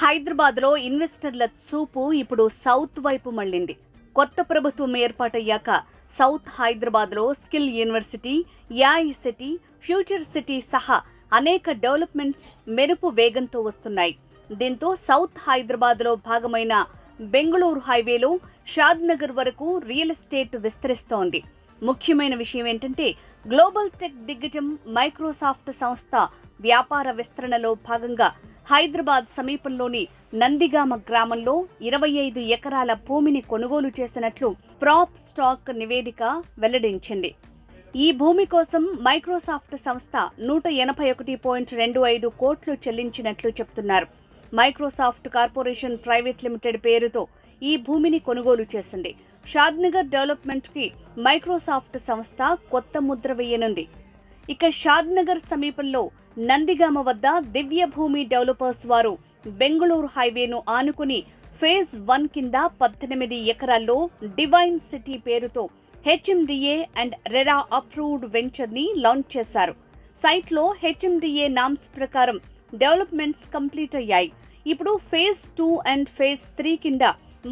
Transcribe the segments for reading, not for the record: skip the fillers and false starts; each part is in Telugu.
హైదరాబాద్లో ఇన్వెస్టర్ల చూపు ఇప్పుడు సౌత్ వైపు మళ్లింది. కొత్త ప్రభుత్వం ఏర్పాటయ్యాక సౌత్ హైదరాబాద్లో skill university, AI city, future city సహా అనేక డెవలప్మెంట్స్ మెరుపు వేగంతో వస్తున్నాయి. దీంతో సౌత్ హైదరాబాద్లో భాగమైన బెంగళూరు హైవేలో షాద్నగర్ వరకు రియల్ ఎస్టేట్ విస్తరిస్తోంది. ముఖ్యమైన విషయం ఏంటంటే గ్లోబల్ టెక్ దిగ్గజం మైక్రోసాఫ్ట్ సంస్థ వ్యాపార విస్తరణలో భాగంగా హైదరాబాద్ సమీపంలోని నందిగామ గ్రామంలో 25 ఎకరాల భూమిని కొనుగోలు చేసినట్లు ప్రాప్ స్టాక్ నివేదిక వెల్లడించింది. ఈ భూమి కోసం మైక్రోసాఫ్ట్ సంస్థ 181.25 కోట్లు చెల్లించినట్లు చెప్తున్నారు. మైక్రోసాఫ్ట్ కార్పొరేషన్ ప్రైవేట్ లిమిటెడ్ పేరుతో ఈ భూమిని కొనుగోలు చేసింది. షాద్నగర్ డెవలప్మెంట్కి మైక్రోసాఫ్ట్ సంస్థ కొత్త ముద్ర వేయనుంది. ఇక షాద్నగర్ సమీపంలో నందిగామ వద్ద దివ్య భూమి డెవలపర్స్ వారు బెంగళూరు హైవేను ఆనుకుని ఫేజ్ 1 కింద 18 ఎకరాల్లో డివైన్ సిటీ పేరుతో హెచ్ఎండిఏ అండ్ రెరా అప్రూవ్డ్ వెంచర్ని లాంచ్ చేశారు. సైట్లో హెచ్ఎండిఏ నామ్స్ ప్రకారం డెవలప్మెంట్స్ కంప్లీట్ అయ్యాయి. ఇప్పుడు ఫేజ్ 2 అండ్ ఫేజ్ 3 కింద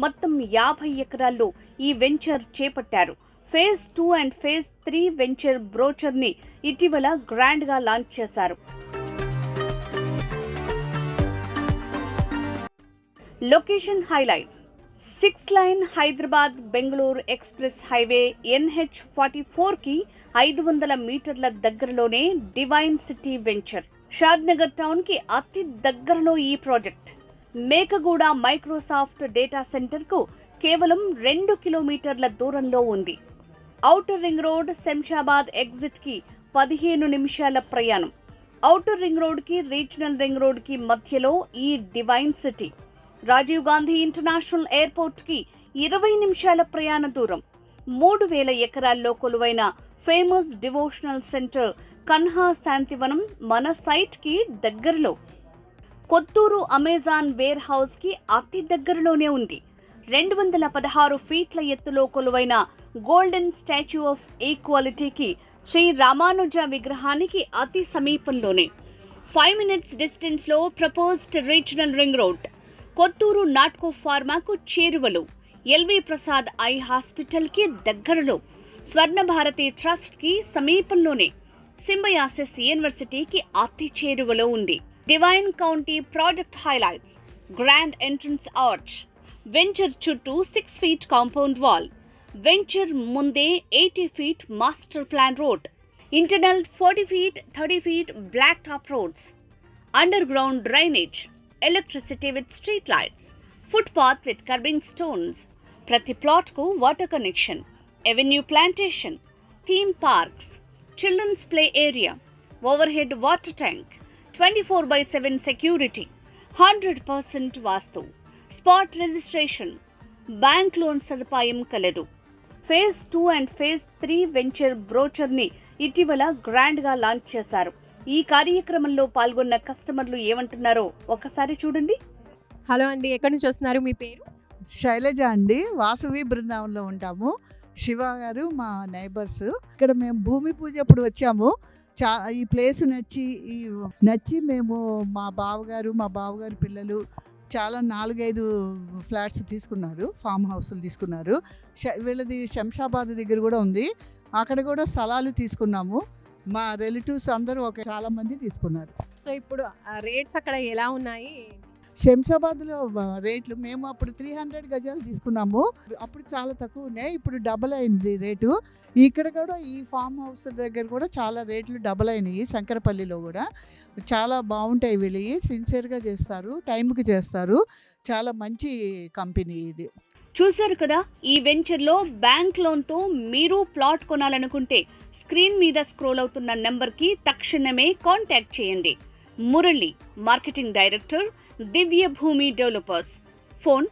మొత్తం 50 ఎకరాల్లో ఈ వెంచర్ చేపట్టారు. ఫేజ్ 2 అండ్ ఫేజ్ 3 వెంచర్ బ్రోచర్ని ఇటీవల గ్రాండ్గా లాంచ్ చేశారు. Location highlights: 6 line Hyderabad Bengaluru express highway NH44కి 500 మీటర్ల దగ్గరలోనే డివైన్ సిటీ వెంచర్. షాద్నగర్ టౌన్కి అతి దగ్గరలో ఈ ప్రాజెక్ట్. మేకగూడ మైక్రోసాఫ్ట్ డేటా సెంటర్కు కేవలం 2 కిలోమీటర్ల దూరంలో ఉంది. ఔటర్ రింగ్ రోడ్ శంషాబాద్ ఎగ్జిట్కి 15 నిమిషాల ప్రయాణం. ఔటర్ రింగ్ రోడ్కి రీజనల్ రింగ్ రోడ్కి మధ్యలో ఈ divine city. Rajiv Gandhi international ఎయిర్పోర్ట్కి 20 నిమిషాల ప్రయాణ దూరం. 3000 ఎకరాల్లో కొలువైన famous devotional centre Kanha Shantivanam మన సైట్కి దగ్గరలో. కొత్తూరు అమెజాన్ వేర్ హౌస్కి అతి దగ్గరలోనే ఉంది. 216 ఫీట్ల ఎత్తులో కొలువైన గోల్డెన్ స్టాచ్యూ ఆఫ్ ఈక్వాలిటీకి శ్రీ రామానుజ విగ్రహానికి అతి సమీపంలోనే. 5 minutes డిస్టెన్స్లో proposed regional ring road. Kothur Natco ఫార్మాకు చేరువలో. ఎల్వి ప్రసాద్ ఐ హాస్పిటల్కి దగ్గరలో. స్వర్ణ భారతి ట్రస్ట్కి సమీపంలోనే. సింబయాసిస్ యూనివర్సిటీకి అతి చేరువలో ఉంది. Divine county project highlights: grand entrance arch. Venture చుట్టూ 6 feet కాంపౌండ్ వాల్. వెంచర్ ముందే 80 feet master plan road. Internal 40 feet, 30 feet black top roads. Underground drainage. Electricity with street lights. Footpath with curbing stones. ప్రతి ప్లాట్కు water connection. Avenue plantation. Theme parks. Children's play area. Overhead water tank. 24/7 security. 100% vastu. Spot registration. Bank loan సదుపాయం కలదు. ఫేజ్ 2 అండ్ ఫేజ్ 3 వెంచర్ బ్రోచర్ని ఇటీవల గ్రాండ్గా లాంచ్ చేశారు. ఈ కార్యక్రమంలో పాల్గొన్న కస్టమర్లు ఏమంటున్నారో ఒకసారి చూడండి. హలో అండి, ఎక్కడి నుంచి వస్తున్నారు? మీ పేరు? శైలజ అండి. వాసవి బృందావనంలో ఉంటాము. శివ గారు మా నైబర్స్. ఇక్కడ మేము భూమి పూజ అప్పుడు వచ్చాము. ఈ ప్లేస్ నచ్చి మేము మా బావగారు పిల్లలు చాలా 4-5 ఫ్లాట్స్ తీసుకున్నారు. ఫామ్ హౌస్లు తీసుకున్నారు. వీళ్ళది శంషాబాద్ దగ్గర కూడా ఉంది. అక్కడ కూడా స్థలాలు తీసుకున్నాము. మా రిలేటివ్స్ అందరూ చాలా మంది తీసుకున్నారు. సో ఇప్పుడు రేట్స్ అక్కడ ఎలా ఉన్నాయి? శంషాబాద్లో రేట్లు మేము అప్పుడు 300 గజాలు తీసుకున్నాము. అప్పుడు చాలా తక్కువ ఉన్నాయి. ఇప్పుడు డబల్ అయింది రేటు. ఇక్కడ కూడా ఈ ఫామ్ హౌస్ దగ్గర కూడా చాలా రేట్లు డబల్ అయినాయి. శంకరపల్లిలో కూడా చాలా బాగుంటాయి. వీళ్ళు సిన్సియర్గా చేస్తారు, టైంకి చేస్తారు. చాలా మంచి కంపెనీ ఇది. చూశారు కదా, ఈ వెంచర్లో బ్యాంక్ లోన్తో మీరు ప్లాట్ కొనాలనుకుంటే స్క్రీన్ మీద స్క్రోల్ అవుతున్న నెంబర్కి తక్షణమే కాంటాక్ట్ చేయండి. మురళి, మార్కెటింగ్ డైరెక్టర్, దివ్య భూమి డెవలపర్స్. ఫోన్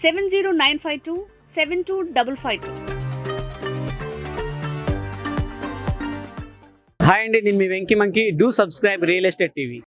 70952 72552. హాయ్ అండి, నేను మీ Venky monkey. Do subscribe real estate TV.